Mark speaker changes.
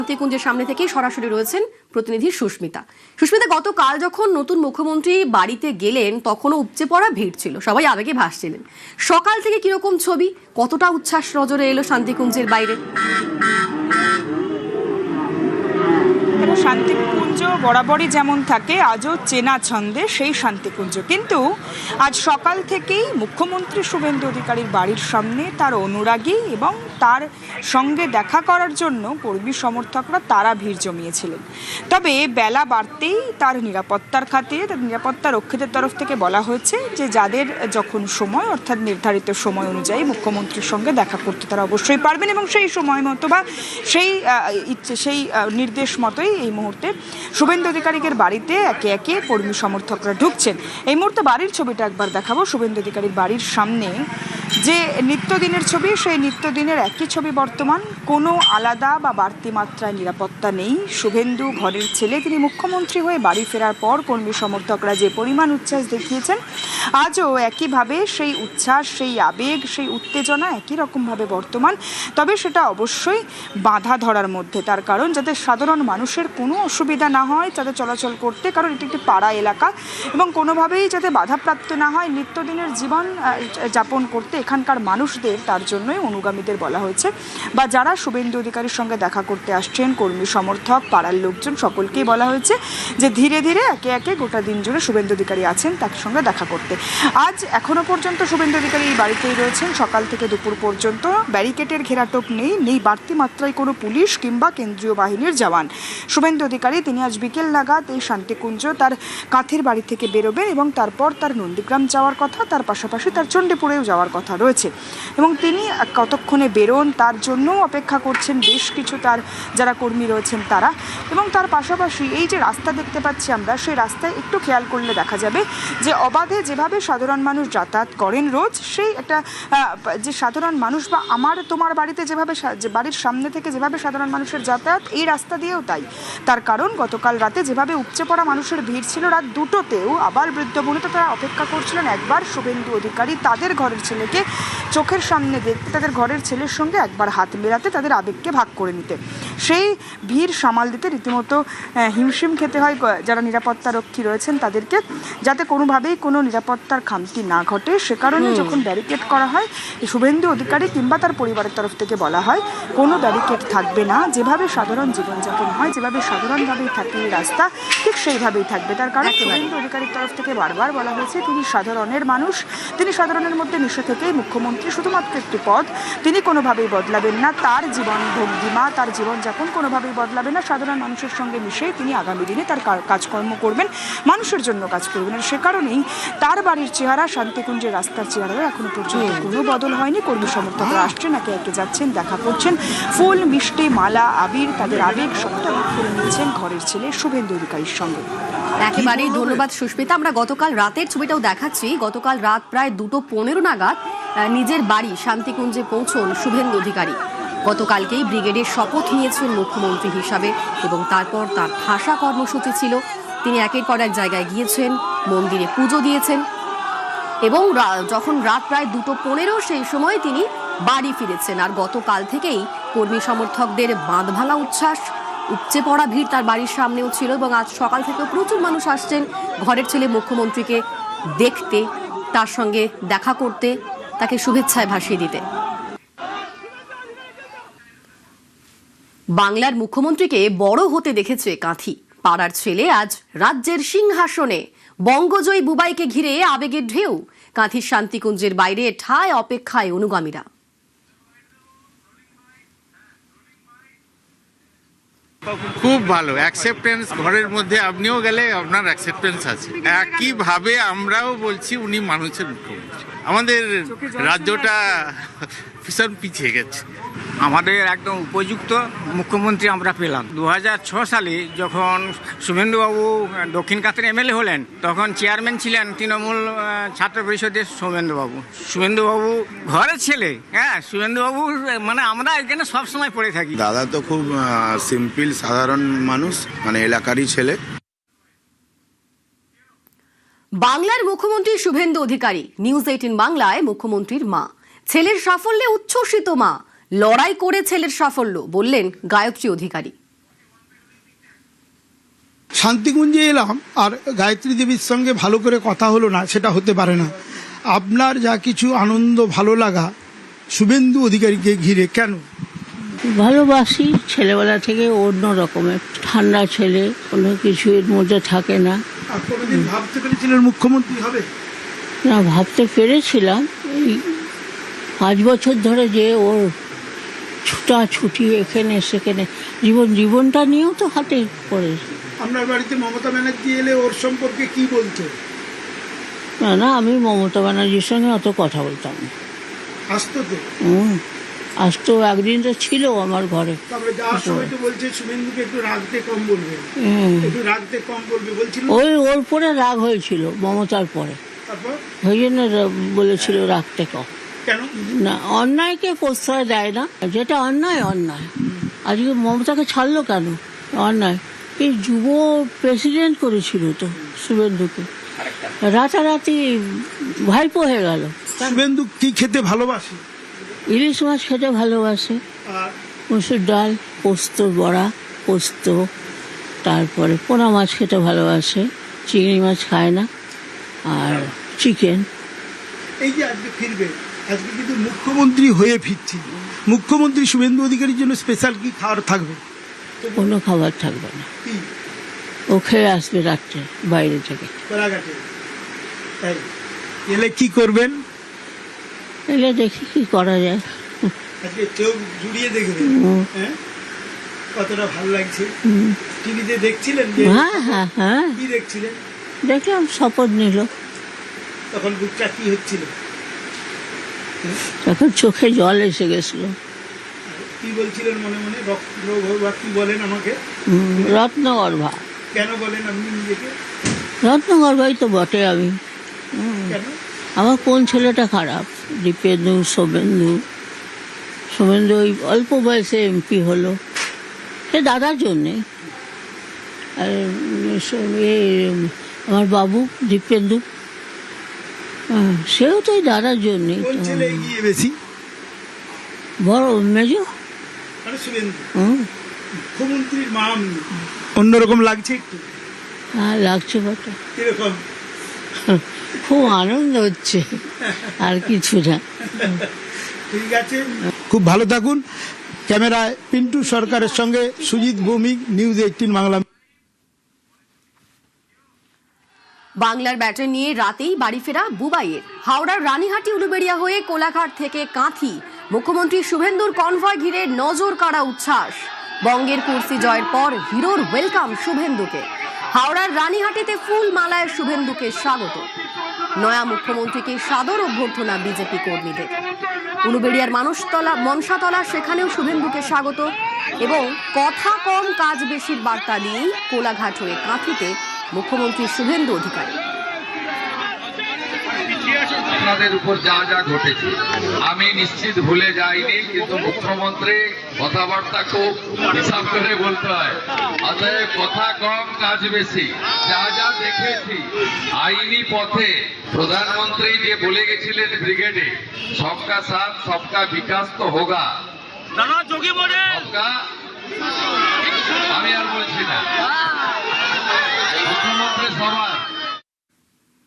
Speaker 1: শান্তিকুঞ্জের সামনে থেকেই সরাসরি রয়েছেন প্রতিনিধি সুস্মিতা। সুস্মিতা, গতকাল যখন নতুন মুখ্যমন্ত্রী বাড়িতে গেলেন তখনও উপচে পড়া ভিড় ছিল, সবাই আবেগে ভাসছিলেন। সকাল থেকে কিরকম ছবি, কতটা উচ্ছ্বাস নজরে এলো শান্তিকুঞ্জের বাইরে?
Speaker 2: শান্তিকুঞ্জ বরাবরই যেমন থাকে, আজও চেনা ছন্দে সেই শান্তিকুঞ্জ, কিন্তু আজ সকাল থেকেই মুখ্যমন্ত্রী শুভেন্দু অধিকারীর বাড়ির সামনে তার অনুরাগী এবং তার সঙ্গে দেখা করার জন্য কর্মী সমর্থকরা তারা ভিড় জমিয়েছিলেন। তবে বেলা বাড়তেই তার নিরাপত্তার খাতিরে, তার নিরাপত্তা রক্ষীদের তরফ থেকে বলা হয়েছে যে যাদের যখন সময়, অর্থাৎ নির্ধারিত সময় অনুযায়ী মুখ্যমন্ত্রীর সঙ্গে দেখা করতে তারা অবশ্যই পারবেন এবং সেই সময় মতো বা সেই নির্দেশ মতোই এই মুহূর্তে শুভেন্দু অধিকারীর বাড়িতে একে একে কর্মী সমর্থকরা ঢুকছেন। এই মুহূর্তে বাড়ির ছবিটা একবার দেখাবো। শুভেন্দু অধিকারীর বাড়ির সামনে যে নিত্যদিনের ছবি, সেই নিত্যদিনের একই ছবি বর্তমান। কোনো আলাদা বা বাড়তি মাত্রায় নিরাপত্তা নেই। শুভেন্দু ঘরের ছেলে, তিনি মুখ্যমন্ত্রী হয়ে বাড়ি ফেরার পর কর্মী সমর্থকরা যে পরিমাণ উচ্ছ্বাস দেখিয়েছেন, আজও একইভাবে সেই উচ্ছ্বাস, সেই আবেগ, সেই উত্তেজনা একই রকমভাবে বর্তমান। তবে সেটা অবশ্যই বাধা ধরার মধ্যে, তার কারণ যাতে সাধারণ মানুষের কোনো অসুবিধা না হয় যাতে চলাচল করতে, কারণ এটি একটি পাড়া এলাকা এবং কোনোভাবেই যাতে বাধাপ্রাপ্ত না হয় নিত্যদিনের জীবন যাপন করতে এখানকার মানুষদের, তার জন্যই অনুগামীদের বলা হয়েছে বা যারা শুভেন্দু অধিকারীর সঙ্গে দেখা করতে আসছেন, কর্মী সমর্থক, পাড়ার লোকজন, সকলকেই বলা হয়েছে যে ধীরে ধীরে একে একে গোটা দিন জুড়ে শুভেন্দু অধিকারী আছেন তার সঙ্গে দেখা করতে। আজ এখনো পর্যন্ত শুভেন্দু অধিকারী এই বাড়িতেই রয়েছেন, সকাল থেকে দুপুর পর্যন্ত। ব্যারিকেডের ঘেরাটোপ নেই বাড়তি মাত্রায় কোনো পুলিশ কিংবা কেন্দ্রীয় বাহিনীর জওয়ান। শুভেন্দু অধিকারী তিনি আজ বিকেল নাগাদ এই শান্তিকুঞ্জ তার কাঁথের বাড়ি থেকে বেরোবেন এবং তারপর তার নন্দীগ্রাম যাওয়ার কথা, তার পাশাপাশি তার চণ্ডীপুরেও যাওয়ার কথা রয়েছে এবং তিনি কতক্ষণে বেরোন তার জন্যও অপেক্ষা করছেন বেশ কিছু তার যারা কর্মী রয়েছেন তারা। এবং তার পাশাপাশি এই যে রাস্তা দেখতে পাচ্ছি আমরা, সেই রাস্তায় একটু খেয়াল করলে দেখা যাবে যে অবাধে যেভাবে সাধারণ মানুষ যাতায়াত করেন রোজ, সেই একটা যে সাধারণ মানুষ বা আমার তোমার বাড়িতে যেভাবে বাড়ির সামনে থেকে যেভাবে সাধারণ মানুষের যাতায়াত, এই রাস্তা দিয়েও তাই। তার কারণ গতকাল রাতে যেভাবে উপচে পড়া মানুষের ভিড় ছিল, রাত দুটোতেও আবার বৃদ্ধ বনিতা তারা অপেক্ষা করছিলেন একবার শুভেন্দু অধিকারী তাদের ঘরের ছেলেকে চোখের সামনে দেখতে, তাদের ঘরের ছেলের সঙ্গে একবার হাত মেলাতে, তাদের আবেগকে ভাগ করে নিতে। সেই ভিড় সামাল দিতে রীতিমতো হিমশিম খেতে হয় যারা নিরাপত্তা রক্ষী রয়েছেন তাদেরকে, যাতে কোনোভাবেই কোনো নিরাপত্তার খামতি না ঘটে। সে কারণে যখন ব্যারিকেড করা হয়, শুভেন্দু অধিকারী কিংবা তার পরিবারের তরফ থেকে বলা হয় কোনো ব্যারিকেড থাকবে না, যেভাবে সাধারণ জীবনযাপন হয়, যেভাবে সাধারণভাবেই থাকে এই রাস্তা, ঠিক সেইভাবেই থাকবে। তার কারণ শুভেন্দু অধিকারীর তরফ থেকে বারবার বলা হয়েছে তিনি সাধারণের মানুষ, তিনি সাধারণের মধ্যে মিশে থেকেই মুখ্যমন্ত্রী, শুধুমাত্র একটি পদ, তিনি কোনোভাবেই বদলাবেন না। তার জীবন ভঙ্গিমা, তার জীবনযাপন কোনোভাবেই বদলাবে না। সাধারণ মানুষের সঙ্গে মিশেই তিনি আগামী দিনে তার কাজকর্ম করবেন, মানুষের জন্য কাজ করবেন। আর সে কারণেই তার বাড়ির চেহারা, শান্তিকুঞ্জের রাস্তার চেহারাও এখনো পর্যন্ত কোনো বদল হয়নি। কর্মী সমর্থকরা আসছেন, একে একে যাচ্ছেন, দেখা করছেন, ফুল, মিষ্টি, মালা, আবির, তাদের আবেগ সবটা করে নিচ্ছেন ঘরের ছেলে শুভেন্দু অধিকারীর সঙ্গে।
Speaker 1: একেবারেই ধন্যবাদ সুস্মিতা। আমরা গতকাল রাতের ছবিটাও দেখাচ্ছি। গতকাল রাত প্রায় 2:15 নাগাদ নিজের বাড়ি শান্তিকুঞ্জে পৌঁছন শুভেন্দু অধিকারী। গতকালকেই ব্রিগেডের শপথ নিয়েছেন মুখ্যমন্ত্রী হিসাবে এবং তারপর তার ভাষা কর্মসূচি ছিল। তিনি একের পর এক জায়গায় গিয়েছেন, মন্দিরে পুজো দিয়েছেন এবং যখন রাত প্রায় 2:15 সেই সময় তিনি বাড়ি ফিরেছেন। আর গতকাল থেকেই কর্মী সমর্থকদের বাঁধভাঙা উচ্ছ্বাস, উপচে পড়া ভিড় তার বাড়ির সামনেও ছিল এবং আজ সকাল থেকে প্রচুর মানুষ আসছেন ঘরের ছেলে মুখ্যমন্ত্রীকে দেখতে, তার সঙ্গে দেখা করতে, তাকে শুভেচ্ছায় ভাসিয়ে দিতে। বাংলার মুখ্যমন্ত্রীকে বড় হতে দেখেছে কাঁথি। পাড়ার ছেলে আজ রাজ্যের সিংহাসনে। বঙ্গজয়ী বুবাইকে ঘিরে আবেগের ঢেউ। কাঁথির শান্তিকুঞ্জের বাইরে ঠায় অপেক্ষায় অনুগামীরা।
Speaker 3: খুব ভালো অ্যাকসেপ্টেন্স, ঘরের মধ্যে আপনিও গেলে আপনার অ্যাকসেপ্টেন্স আছে। একইভাবে আমরাও বলছি উনি মানুষের মুখ্যমন্ত্রী। আমাদের রাজ্যটা ভীষণ পিছিয়ে গেছে।
Speaker 4: আমাদের একদম উপযুক্ত মুখ্যমন্ত্রী আমরা পেলাম। 2006 সালে যখন শুভেন্দুবাবু দক্ষিণ কাতের এমএলএ হলেন, তখন চেয়ারম্যান ছিলেন তৃণমূল ছাত্র পরিষদের শুভেন্দুবাবু ঘরের ছেলে। হ্যাঁ, শুভেন্দুবাবু মানে আমরা এখানে সবসময় পড়ে থাকি।
Speaker 5: দাদা তো খুব সিম্পল সাধারণ মানুষ, মানে এলাকারই ছেলে।
Speaker 1: বাংলার মুখ্যমন্ত্রী শুভেন্দু অধিকারী, নিউজ 18 বাংলায় মুখ্যমন্ত্রীর মা। ছেলের সাফল্যে উচ্ছ্বসিত মা। লড়াই করে ছেলের সাফল্য, বললেন গায়ত্রী অধিকারী।
Speaker 6: শান্তিকুঞ্জে এলাম আর গায়ত্রী দেবীর সঙ্গে ভালো করে কথা হলো না, সেটা হতে পারে না। আপনার যা কিছু আনন্দ ভালো লাগা শুভেন্দু অধিকারীকে ঘিরে, কেন?
Speaker 7: ভালোবাসি ছেলেবেলা থেকে, অন্য রকমের ঠান্ডা ছেলে, কোনো কিছু এর মধ্যে থাকে না।
Speaker 6: আর কোনোদিন ভাবতে পেরেছিলেন মুখ্যমন্ত্রী হবে?
Speaker 7: না, ভাবতে পেরেছিলাম। এই 5 বছর ধরে যে ওর ছুটাছুটি এখানে সেখানে, জীবনটা নিয়েও তো হাতে পড়েছে।
Speaker 6: আপনার বাড়িতে মমতা ব্যানার্জি এলে ওর সম্পর্কে কি বলতো?
Speaker 7: না, আমি মমতা ব্যানার্জির সঙ্গে অত কথা বলতাম না।
Speaker 6: আসতো তো?
Speaker 7: আসতো, একদিন তো ছিল আমার ঘরে।
Speaker 6: তারপরে যাওয়ার সময় তো বলছে শুভেন্দুকে একটু রাখতে কম বলবে, একটু রাখতে কম বলবে বলছিল।
Speaker 7: ওর পরে রাগ হয়েছিল মমতার পরে,
Speaker 6: তারপর
Speaker 7: ওই জন্য বলেছিল রাখতে কম।
Speaker 6: কেন?
Speaker 7: না, অন্যায়কে প্রশ্রয় দেয় না, যেটা অন্যায় অন্যায়। আজকে মমতাকে ছাড়লো কেন? অন্যায়। এই যুব প্রেসিডেন্ট করেছিল তো শুভেন্দুকে, রাতারাতি ভাইপো হয়ে গেল।
Speaker 6: শুভেন্দু কি খেতে ভালোবাসে?
Speaker 7: ইলিশ মাছ খেতে ভালোবাসে,
Speaker 6: আর
Speaker 7: মসুর ডাল, পোস্ত বড়া, পোস্ত, তারপরে পোনা মাছ খেতে ভালোবাসে, চিংড়ি মাছ খায় না, আর চিকেন।
Speaker 6: এই যে আজকে ফিরবে, আজকে কিন্তু মুখ্যমন্ত্রী হয়ে ফিরছি, মুখ্যমন্ত্রী শুভেন্দু অধিকারীর জন্য স্পেশাল কি খাবার থাকবে?
Speaker 7: কোনো খাবার থাকবে না,
Speaker 6: কি?
Speaker 7: ও খেয়ে আসবে রাত্রে বাইরে থেকে।
Speaker 6: কোলাঘাটে তাই এলে কি করবেন?
Speaker 7: এলে দেখি কি করা যায়।
Speaker 6: আজকে চোখ জুড়িয়ে দেখবেন, হ্যাঁ? কতটা ভালো লাগছে। টিভিতে দেখছিলেন যে?
Speaker 7: হ্যাঁ।
Speaker 6: কি দেখছিলেন?
Speaker 7: দেখলাম শপথ নিল,
Speaker 6: তখন বুকটা কি হচ্ছিল?
Speaker 7: তখন চোখে জল এসে গেছিল।
Speaker 6: কি বলছিলেন মনে মনে? রত্নগর্ভা কি বলেন আমাকে?
Speaker 7: রত্নগর্ভা।
Speaker 6: কেন বলেন আপনি নিজেকে?
Speaker 7: রত্নগর্ভাই তো বটে আমি।
Speaker 6: কেন?
Speaker 7: আমার কোন ছেলেটা খারাপ? দীপেন্দু, শুভেন্দু ওই অল্প বয়সে এমপি হলো, সে দাদার জন্যে। আর আমার বাবু দীপেন্দু, সেও তো ওই দাদার জন্যে।
Speaker 6: কোন ছেলে এগিয়ে বেশি?
Speaker 7: বড় মেজ,
Speaker 6: মানে শুভেন্দু। মুখ্যমন্ত্রীর মাম অন্যরকম লাগছে একটু?
Speaker 7: হ্যাঁ, লাগছে বটে।
Speaker 6: কিরকম?
Speaker 7: খুব আনন্দ হচ্ছে, আর কিছু না।
Speaker 6: ঠিক আছে, খুব ভালো থাকুন। ক্যামেরায় পিন্টু সরকারের সঙ্গে সুজিত ভৌমিক, নিউজ 18 বাংলা।
Speaker 1: বাংলার ব্যাটারি নিয়ে রাতেই বাড়ি ফেরা বুবাইয়ের। হাওড়ার রানীহাটি উলুবেড়িয়া হয়ে কোলাঘাট থেকে কাঁথি মুখ্যমন্ত্রী শুভেন্দুর কনভয় ঘিরে নজর কাড়া উচ্ছ্বাস। বঙ্গের কুর্সি জয়ের পর হিরোর ওয়েলকাম শুভেন্দুকে। হাওড়ার রানীহাটিতে ফুল মালায় শুভেন্দুকে স্বাগত। নয়া মুখ্যমন্ত্রীকে সাদর অভ্যর্থনা বিজেপি কর্মীদের। উলুবেড়িয়ার মনসাতলা, সেখানেও শুভেন্দুকে স্বাগত এবং কথা কম কাজ বেশির বার্তা দিয়েই কোলাঘাট হয়ে কাঁথিতে মুখ্যমন্ত্রী শুভেন্দু অধিকারী।
Speaker 8: আপনাদের উপর যা যা ঘটেছে আমি নিশ্চিত ভুলে যাইনি, কিন্তু মুখ্যমন্ত্রী কথাবার্তা খুব হিসাব করে বলতে হয়। অতএব কথা কম কাজ বেশি, যা যা দেখেছি আইনি পথে প্রধানমন্ত্রী যে বলে গেছিলেন ব্রিগেডে, সবকা সাথ সবকা বিকাশ তো হোগা, সবকা, আমি আর বলছি না, মুখ্যমন্ত্রী সবার